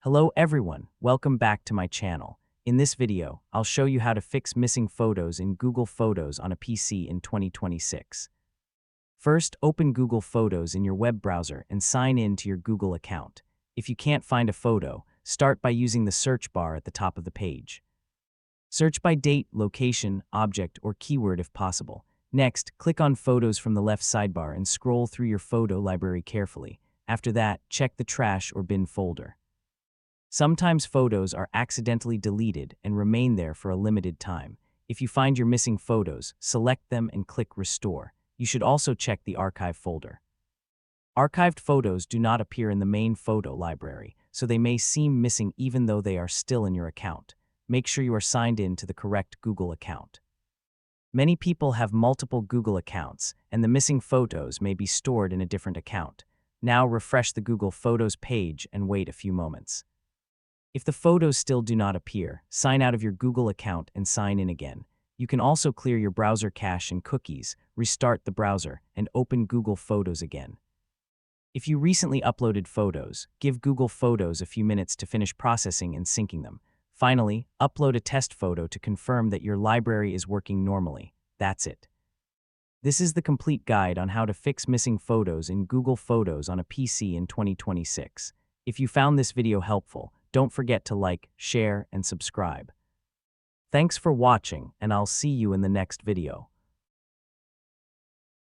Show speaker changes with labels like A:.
A: Hello everyone, welcome back to my channel. In this video, I'll show you how to fix missing photos in Google Photos on a PC in 2026. First, open Google Photos in your web browser and sign in to your Google account. If you can't find a photo, start by using the search bar at the top of the page. Search by date, location, object, or keyword if possible. Next, click on Photos from the left sidebar and scroll through your photo library carefully. After that, check the trash or bin folder. Sometimes photos are accidentally deleted and remain there for a limited time. If you find your missing photos, select them and click Restore. You should also check the Archive folder. Archived photos do not appear in the main photo library, so they may seem missing even though they are still in your account. Make sure you are signed in to the correct Google account. Many people have multiple Google accounts, and the missing photos may be stored in a different account. Now refresh the Google Photos page and wait a few moments. If the photos still do not appear, sign out of your Google account and sign in again. You can also clear your browser cache and cookies, restart the browser, and open Google Photos again. If you recently uploaded photos, give Google Photos a few minutes to finish processing and syncing them. Finally, upload a test photo to confirm that your library is working normally. That's it. This is the complete guide on how to fix missing photos in Google Photos on a PC in 2026. If you found this video helpful, don't forget to like, share, and subscribe. Thanks for watching, and I'll see you in the next video.